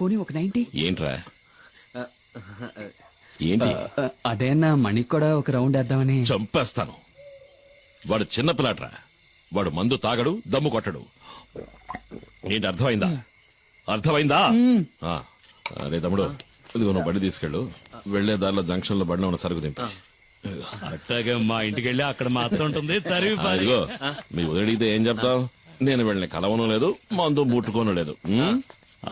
పోనీ ఒక 90. ఏంట్రా ఏంటి? అదేనా మణికి కూడా ఒక రౌండ్ వేద్దామని. చంపేస్తాను. వాడు చిన్న పిల్లాడ్రా. వాడు మందు తాగడు, దమ్ము కొట్టడు. ఏంటి అర్థమైందా? అర్థమైందా? అరే తమ్ముడు, ఇదిగో నువ్వు బండి తీసుకెళ్ళు. వెళ్లే దారిలో జంక్షన్ లో బండి ఉన్న సరుకు దింపి. అట్టాగే మా ఇంటికి వెళ్ళి అక్కడ మా అత్త ఉంటుంది. ఇదిగో మీ వదిలిడితే ఏం చెప్తావు? నేను వెళ్ళిన కలవను లేదు, మందు ముట్టుకోను లేదు.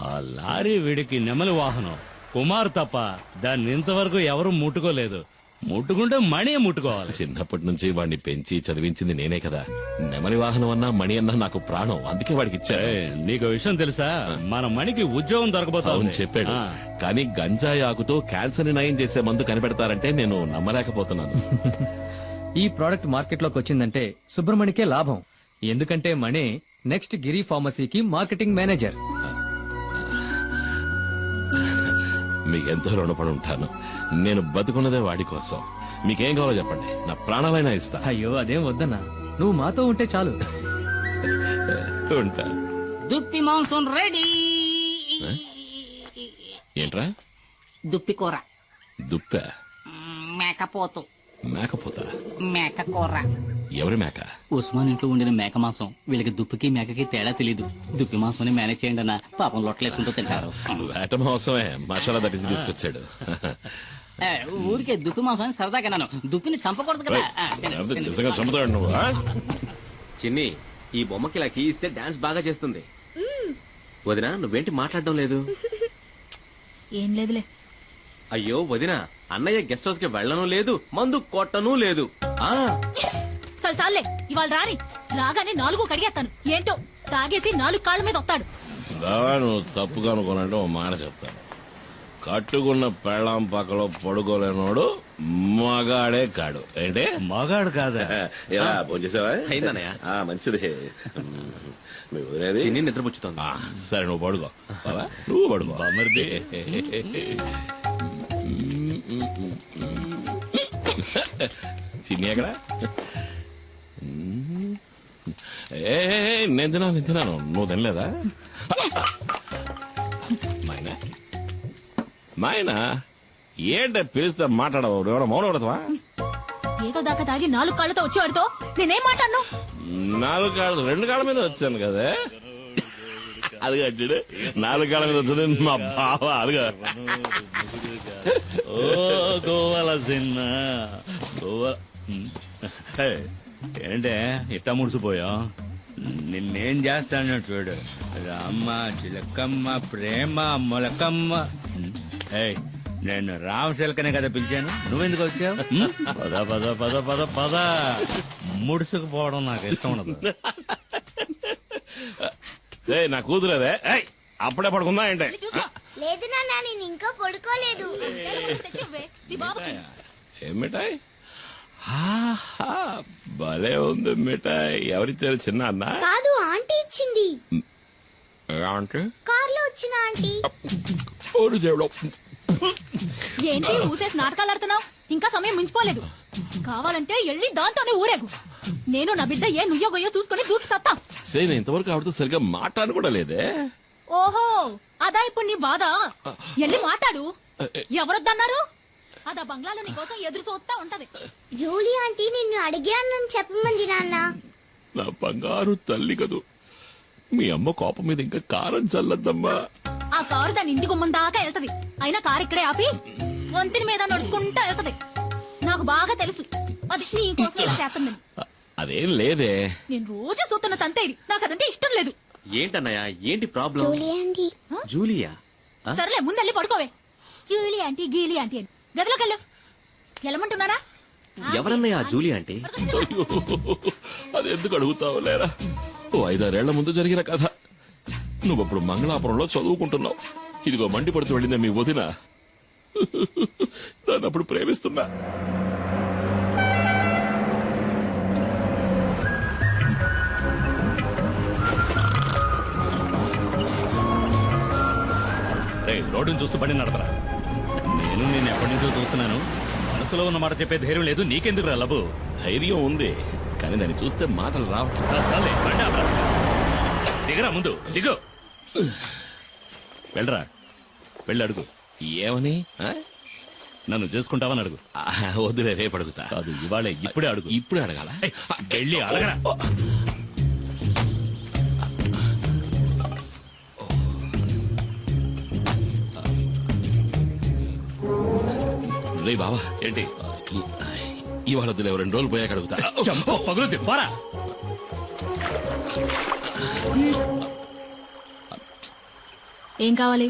ఆ లారీ వీడికి నెమలి వాహనం కుమార్ తప్ప దాన్ని ఇంతవరకు ఎవరు ముట్టుకోలేదు. ముట్టుకుంటే మణి ముట్టుకోవాలి. చిన్నప్పటి నుంచి వాడిని పెంచి చదివించింది నేనే కదా. నెమలి వాహనం అన్నా మణి అన్నా నాకు ప్రాణం. అందుకే వాడికి ఇచ్చా. నీకు విషయం తెలుసా? మన మణికి ఉద్యోగం దొరకబోతావు చెప్పాడు. కానీ గంజాయి ఆకుతో క్యాన్సర్ ని నయం చేసే మందు కనిపెడతారంటే నేను నమ్మలేకపోతున్నాను. ఈ ప్రోడక్ట్ మార్కెట్ లోకి వచ్చిందంటే సుబ్రమణికే లాభం. ఎందుకంటే మణి నెక్స్ట్ గిరి ఫార్మసీకి మార్కెటింగ్ మేనేజర్. మీకెంతో రుణపడి ఉంటాను. నేను బతుకున్నదే వాడి కోసం. మీకేం కావాలో చెప్పండి, నా ప్రాణాలైనా ఇస్తా. అయ్యో అదేం వద్దన్నా, నువ్వు మాతో ఉంటే చాలు. ఉంటా. దుప్పి మాంసం రెడీ. ఏంట్రా? దుప్పి కూర. దుప్ప? మేకపోతు. మేకపోతా? మేక కూర. ఎవరి మేక? ఉస్మాన్ ఇంట్లో ఉండిన మేక మాంసం. వీళ్ళకి దుప్పికి మేకకి తేడా తెలీదు. దుప్పి మాంసం మేనేజ్ చేయండి అన్న. పాపం లొట్టలేసుకుంటూ తింటారు. వేట మాంసమే మసాలా దట్టించి తీసుకొచ్చాడు. ఊరికే దుప్పి మాంసం సరదాగా నన్ను దుప్పిని చంపకూడదు కదా. నిజంగా చంపుతాడు నువ్వు. చిన్ని, ఈ బొమ్మకి ఇలా కీ ఇస్తే డాన్స్ బాగా చేస్తుంది. వదినా, నువ్వేంటి మాట్లాడడం లేదు? ఏం లేదులే. అయ్యో వదినా, అన్నయ్య గెస్ట్ హౌస్ కి వెళ్ళను లేదు, మందు కొట్టను లేదు. చాలే ఇవాళ రాని. రాగానే 4 కడిగేస్తాను. ఏంటో తాగేసి 4 కాళ్ళ మీద వస్తాడు. నువ్వు తప్పుగా అనుకోనంటే ఓ మాట చెప్తాను. కట్టుకున్న పెళ్ళాం పక్కలో పడుకోలేనోడు మగాడే కాడు. ఏంటి? మగాడు కాదా? ఇలా భోంచేసావా? అయిందన్నయ్య. మంచిది. మీ వదిలేది చిన్ని నిద్రపుచ్చుతోంది. సరే నువ్వు పడుకో. నువ్వు పడుకో. మరిది చిన్ని ఎక్కడ? నేను తిన్నాను. నువ్వు తినలేదా? నాయనా ఏంట పిలిస్తే మాట్లాడవు? ఎవరో మౌనం పడతావా? ఏదో దాకా తాగి 4 కాళ్ళతో వచ్చేవాడితో నేనేం మాట్లాడను? 4 కాళ్ళు 2 కాళ్ళ మీద వచ్చాను కదా. అది కట్టాడు 4 కాళ్ళ మీద వచ్చేది మా బావ. అదిగా ఓ గోవాల సిన్న గోవా. ఏంటే ఇట్టా ముడిసిపోయా? నిన్నేం చేస్తాను చూడు. రామ్మ చిలకమ్మ ప్రేమ మొలకమ్మ. నేను రామశిలకనే కదా పిలిచాను. నువ్వెందుకు వచ్చావు? పద పద పద పద పద. ముడుసుకుపోవడం నాకు ఇష్టం ఉండదు. నా కూతురేదే. అప్పుడే పడుకుందా ఏంటే? లేదు నాన్న, నేను ఇంకా పడుకోలేదు. ఏం మిఠాయి? భలే ఉంది మిఠాయి. ఎవరిచ్చారు? చిన్న అన్న? కాదు, ఆంటీ ఇచ్చింది. అంటే కార్లో వచ్చిన ఆంటీ. ఏంటి ఊసేసి నాటకాలు ఆడుతున్నావు? ఇంకా సమయం మించిపోలేదు. కావాలంటే వెళ్ళి దాంతోనే ఊరేగు. నేను నా బిడ్డ ఏ నుయ్యో గొయ్యో చూసుకుని దూకి సత్తా. సరే, ఇంతవరకు ఆవిడతో సరిగ్గా మాట్లాడు కూడా లేదే. ఓహో, అదా ఇప్పుడు నీ బాధ? వెళ్ళి మాట్లాడు. ఎవరొద్దన్నారు? అదా బంగ్లాలో నీ కోసం ఎదురు చూస్తా ఉంటది. జూలీ ఆంటీ నిన్ను అడిగానని చెప్పమంది నాన్న. నా బంగారు తల్లి కదూ. మీ అమ్మ కోపం మీద ఇంకా కారం చల్లద్దమ్మా. ఆ కారు దాని ఇంటి గుమ్మం దాకా వెళ్తది. అయినా కారు ఇక్కడే ఆపి వంతిని మీద నడుచుకుంటా వెళ్తది. నాకు బాగా తెలుసు అది నీ కోసం ఇలా చేస్తుంది. అదేం లేదే. నేను రోజు చూస్తున్న తంతే ఇది. నాకు అదంటే ఇష్టం లేదు. ఏంటన్నయ్య, ఏంటి ప్రాబ్లం? Julie aunty. జూలియా? సరేలే, ముందెళ్ళి పడుకోవే. జూలీ ఆంటీ గీలీ ఆంటీ అని గదిలోకి వెళ్ళు. వెళ్ళమంటున్నారా? ఎవరన్నయ్య జూలీ ఆంటీ? అది ఎందుకు అడుగుతావు లేరా? 5-6 ఏళ్ల ముందు జరిగిన కథ. నువ్వప్పుడు మంగళాపురంలో చదువుకుంటున్నావు. ఇదిగో మండి పడుతూ వెళ్ళిందే మీ వదిన. దాన్ని అప్పుడు ప్రేమిస్తున్నా. రోడ్డును చూస్తూ బండి నడపరా. నేను ఎప్పటి నుంచో చూస్తున్నాను. మనసులో ఉన్న మాట చెప్పే ధైర్యం లేదు. నీకెందుకు రా లబు? ధైర్యం ఉంది, కానీ దాన్ని చూస్తే మాటలు రావట్లేదు. చాలే, దిగరా ముందు దిగు. వెళ్ళరా. వెళ్ళి అడుగు. ఏమని ఆ? నన్ను చేసుకుంటావని అడుగు. వద్దులే రేపు అడుగుతా. కాదు, ఇవాళే, ఇప్పుడే అడుగు. ఇప్పుడే అడగాల? ఏయ్, వెళ్ళి అడగరా. రే బావా, ఏంటి? ఇవాళ వద్దులే, 2 రోజులు పోయాక అడుగుతా. చంప పగులుద్ది, పోరా. ఏం కావాలి?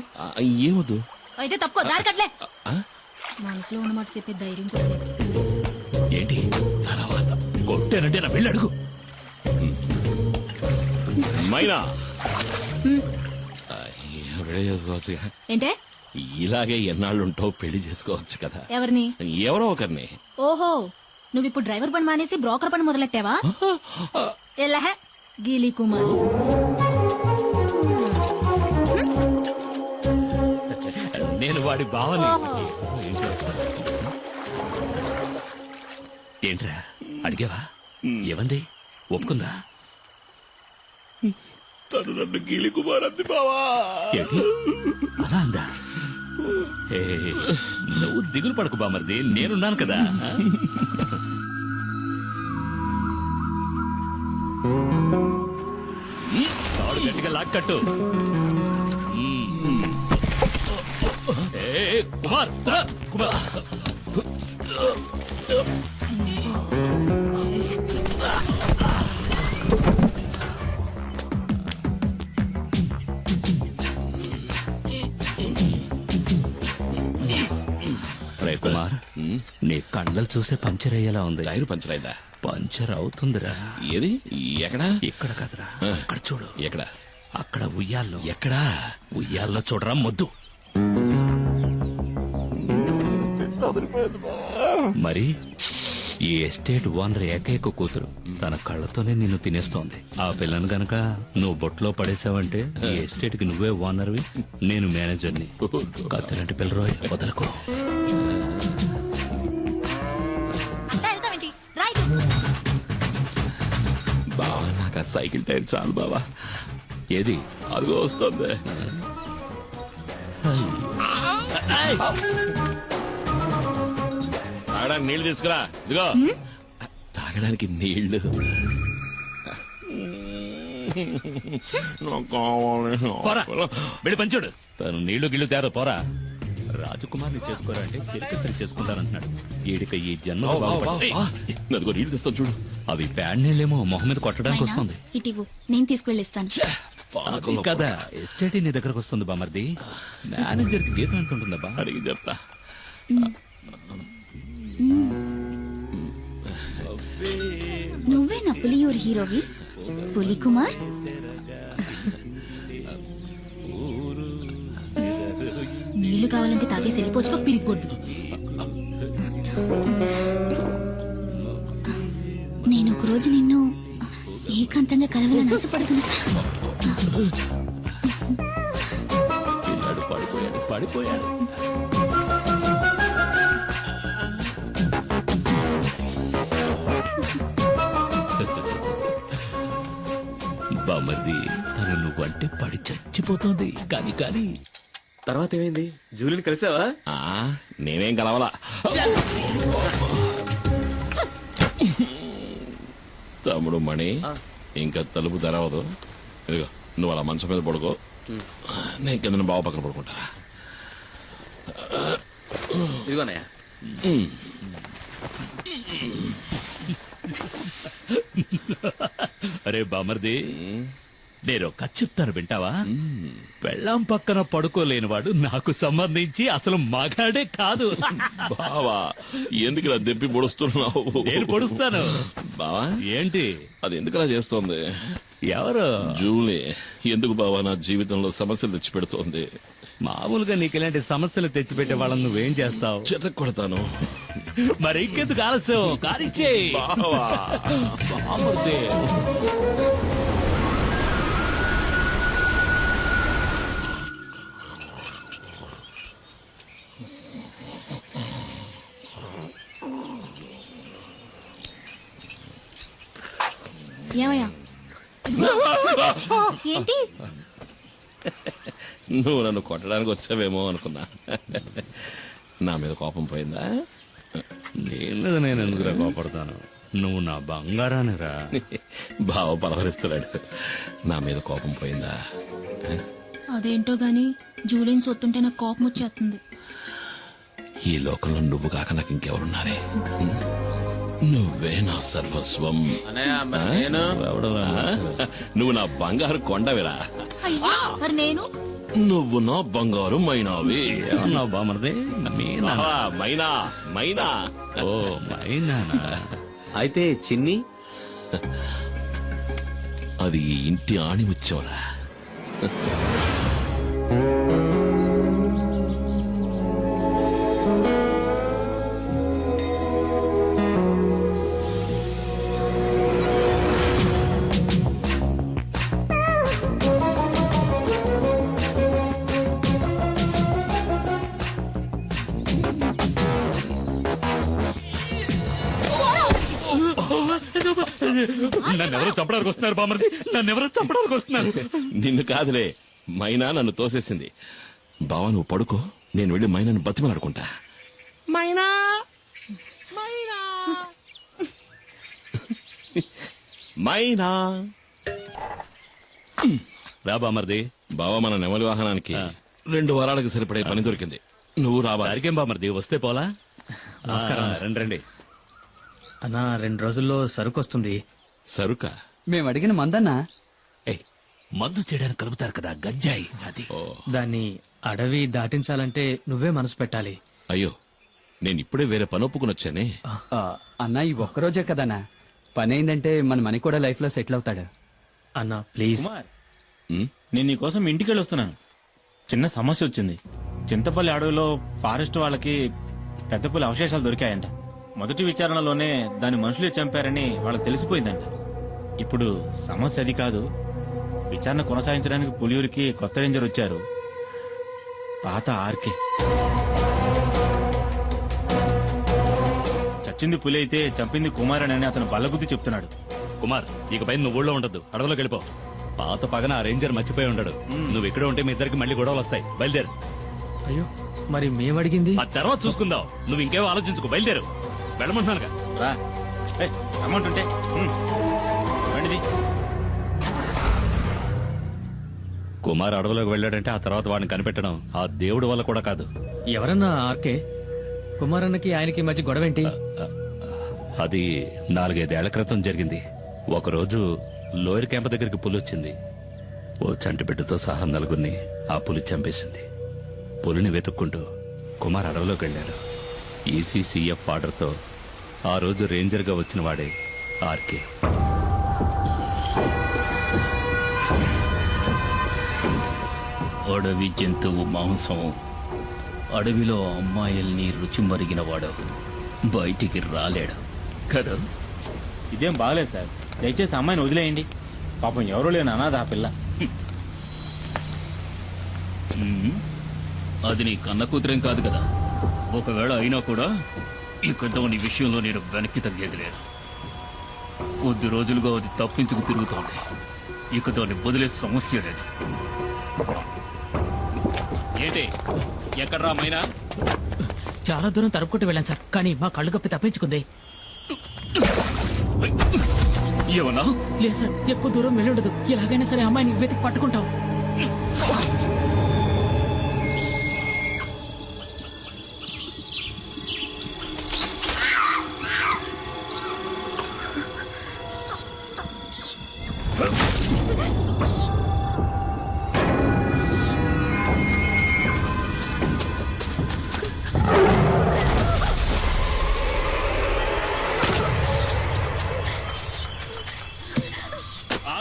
ఏమొద్దు. అయితే తప్పుకో, దారి కట్లే. ఆ? మనసులో ఉన్నమాట చెప్పే ధైర్యం కూడా లేదు. ఏంటి తర్వాత కొట్టానంటే నా వెళ్ళి అడుగు. మైనా రెడీ చేసుకోవచ్చు. ఏంటే? ఇలాగే ఎన్నాళ్ళుంటావు, పెళ్లి చేసుకోవచ్చు కదా. ఎవరిని? ఎవరో ఒకరిని. ఓహో, నువ్వు ఇప్పుడు డ్రైవర్ పని మానేసి బ్రోకర్ పని మొదలెట్టావా? ఎల్లహ గీలీ కుమార్. నేను వాడి భావని. ఓహో. ఏంట్రా అడిగావా? ఏమంది? ఒప్పుకుందా? తను నన్ను గీలి కుమార్ అంది బావా. ఏంటి అలా అందా? ఏ, నువ్వు దిగులు పడకు బామర్ది, నేనున్నాను కదా. తాడు గట్టిగా లాక్కట్టు. ఏ, కుమార్ కుమార్. రే కుమార్, నీ కళ్ళలు చూసే పంచర్ అయ్యేలా ఉంది. టైరు పంచర్ అయిందా? పంచర్ అవుతుందిరా. ఏది? ఎక్కడా? ఇక్కడ కదరా, అక్కడ చూడు. ఎక్కడ? అక్కడ ఉయ్యాల్లో. ఎక్కడా? ఉయ్యాల్లో చూడరా మొద్దు. మరి ఈ ఎస్టేట్ ఓనర్ ఏకైక కూతురు తన కళ్ళతోనే నిన్ను తినేస్తోంది. ఆ పిల్లను గనక నువ్వు బొట్లో పడేసావంటే ఈ ఎస్టేట్ కి నువ్వే ఓనర్వి, నేను మేనేజర్ని. కత్తిలాంటి పిల్లరోయ్, వదలకు. అంతా వెళ్తావేంటి? రైట్. బావా, నాకు ఆ సైకిల్ టైర్ చాలు బావా. ఏది? అదిగో వస్తుంది. తాగడానికి నీళ్లు తీసుకురా. ఇదిగో తాగడానికి నీళ్లు. నాకు కావాలి. పోరా, వెళ్ళి పంచుడు. తను నీళ్లు గిళ్ళు తేరా, పోరా. రాజకుమార్ని చేసుకోరా అంటే చిరకత్తరి చేసుకుంటానంటున్నాడు. ఈడిక ఈ జన్మ అదిగో నీళ్లు తెస్తాను చూడు. అవి ప్యాడ్ నీళ్ళేమో మొహం మీద కొట్టడానికి వస్తుంది. ఇటివు, నేను తీసుకువెళ్ళిస్తాను. అది కదా, ఎస్టేట్ నీ దగ్గరకు వస్తుంది బామర్ది. మేనేజర్ కి జీతం ఎంత ఉంటుందా? అడిగి చెప్తా. నువ్వే నా పులియూరు హీరోవి, పులి కుమార్. నీళ్లు కావాలంటే తాగేసి వెళ్ళిపోవచ్చుకో, పిరిగొడ్డు. నేను ఒకరోజు నిన్ను ఏకాంతంగా కలవాలని ఆశపడుతున్నా. పిల్లాడు పడిపోయాడు, పడిపోయాడు. బామర్ది, తను నువ్వంటే పడి చచ్చిపోతుంది. కానీ కానీ తర్వాత ఏమైంది? జూలిని కలిసావా? నేనేం కలవాలా. తమ్ముడు మణి, ఇంకా తలుపు తెరవదు. ఇదిగో నువ్వు అలా మంచం మీద పడుకో, నేను కింద బావ పక్కన పడుకుంటా. ఇదిగోనయ్యా. అరే బామర్ది, నేను కథ చెప్తాను, వింటావా? పెళ్ళాం పక్కన పడుకోలేనివాడు నాకు సంబంధించి అసలు మగాడే కాదు. బావా, ఎందుకు ఇలా దెప్పి పొడుస్తున్నావు? నేను పొడుస్తాను. బావా, ఏంటి? అది ఎందుకు అలా చేస్తోంది? ఎవరు? జూలీ. ఎందుకు బావా నా జీవితంలో సమస్యలు తెచ్చి పెడుతోంది? మామూలుగా నీకు ఇలాంటి సమస్యలు తెచ్చిపెట్టే వాళ్ళని నువ్వేం చేస్తావు? చెత్త కొడతాను. మరి ఇంకెందుకు ఆలస్యం? కానిచ్చే బావా. బామర్ది. ఏమయ్యా? ఏంటి? నువ్వు నన్ను కొట్టడానికి వచ్చావేమో అనుకున్నా. నా మీద కోపం పోయిందా? నేను నేను ఎందుకురా కోపడతాను, నువ్వు నా బంగారానిరా. బావ పలవరిస్తున్నాడు. నా మీద కోపం పోయిందా? అదేంటో గాని జూలిని సొత్తుంటే నాకు కోపం వచ్చేస్తుంది. ఈ లోకంలో నువ్వు కాక నాకు ఇంకెవరున్నారే? నువ్వే నా సర్వస్వం. నేను నువ్వు నా బంగారు కొండవిరా. అయ్యో మరి నేను నువ్వు నా బంగారు మైనావి. ఏమన్నావు బామర్ది? మీనా? మైనా మైనా. ఓ మైనానా? అయితే చిన్ని అది ఈ ఇంటి ఆణిముత్యంరా. నన్నెవరో చంపడానికి వస్తున్నారు బామర్ది, నన్నెవరో చంపడానికి వస్తున్నారు. నిన్ను కాదులే, మైనా నన్ను తోసేసింది. బావా నువ్వు పడుకో, నేను వెళ్ళి మైనాను బతిమలాడుకుంటా. మైనా మైనా మైనా. రా బామర్ది. బావా మన నెమలి వాహనానికి 2 వారాలకు సరిపడే పని దొరికింది. నువ్వు రావాలి. దారికేం బామర్ది, వస్తే పోలా. నమస్కారం. రండి రండి. అన్నా 2 రోజుల్లో సరుకు వస్తుంది. సరుక? మేము అడిగిన మందన్నా. ఏయ్, మందు చేయడానికి కలుపుతారు కదా గంజాయి, అది. దాన్ని అడవి దాటించాలంటే నువ్వే మనసు పెట్టాలి. అయ్యో, నేను ఇప్పుడే వేరే పని ఒప్పుకుని వచ్చానే. అన్నా ఈ ఒక్కరోజే కదన్నా పని అయిందంటే మన మనీ కూడా లైఫ్ లో సెటిల్ అవుతాడు. అన్నా ప్లీజ్. ఉమ్, నేను నీకోసం ఇంటికి వెళ్ళి వస్తున్నాను. చిన్న సమస్య వచ్చింది. చింతపల్లి అడవిలో ఫారెస్ట్ వాళ్ళకి పెద్ద పులి అవశేషాలు దొరికాయంట. మొదటి విచారణలోనే దాని మనుషులే చంపారని వాళ్ళకి తెలిసిపోయిందంట. ఇప్పుడు సమస్య అది కాదు. విచారణ కొనసాగించడానికి పులియూరికి కొత్త రేంజర్ వచ్చారు, పాత ఆర్కే. చచ్చింది పులి అయితే చంపింది కుమారన్ అని అతను బల్లగుద్ది చెప్తున్నాడు. కుమార్, ఇకపై నువ్వు ఊళ్ళో ఉండద్దు, అడవిలోకి వెళ్ళిపో. పాత పగన ఆ రేంజర్ మర్చిపోయి ఉండడు. నువ్వు ఇక్కడే ఉంటే మీ ఇద్దరికి మళ్ళీ గొడవలు వస్తాయి. బయలుదేరు. అయ్యో మరి మేమడిగింది? ఆ తర్వాత చూసుకుందాం. నువ్వు ఇంకేమో ఆలోచించుకో, బయలుదేరు. వెళ్ళమంటున్నానుగా. రా, అమౌంట్ ఉంటే రండిది. కుమార్ అడవిలోకి వెళ్ళాడంటే ఆ తర్వాత వాడిని కనిపెట్టడం ఆ దేవుడి వల్ల కూడా కాదు. ఎవరన్నా ఆర్కే? కుమారన్నకి ఆయనకి మధ్య గొడవేంటి? అది 4-5 ఏళ్ల క్రితం జరిగింది. ఒకరోజు లోయర్ క్యాంప్ దగ్గరికి పులి వచ్చింది. ఓ చంటి బిడ్డతో సహా 4గురిని ఆ పులి చంపేసింది. పులిని వెతుక్కుంటూ కుమార్ అడవిలోకి వెళ్ళాడు. ఈసీసీఎఫ్ ఆర్డర్తో ఆ రోజు రేంజర్గా వచ్చిన వాడే ఆర్కే. అడవి జంతువు మాంసం, అడవిలో అమ్మాయిల్ని రుచి మరిగినవాడు బయటికి రాలేడు కదా. ఇదేం బాగలేదు సార్. దయచేసి అమ్మాయిని వదిలేయండి. పాపం ఎవరూ లేని అనాథ ఆ పిల్ల. అది నీ కన్న కూతురేం కాదు కదా. ఒకవేళ అయినా కూడా ఇక దాని విషయంలో నేను వెనక్కి తగ్గేది లేదు. కొద్ది రోజులుగా అది తప్పించుకు తిరుగుతోంది. ఇక దాన్ని వదిలే సమస్య లేదు. ఏంటి ఎక్కడ రామైనా? చాలా దూరం తరుపుకుంటూ వెళ్ళాను సార్, కానీ మా కళ్ళు కప్పి తప్పించుకుంది. ఏమన్నా? లేదు సార్, ఎక్కువ దూరం వెళ్ళుండదు. ఎలాగైనా సరే అమ్మాయిని వెతికి పట్టుకుంటాం.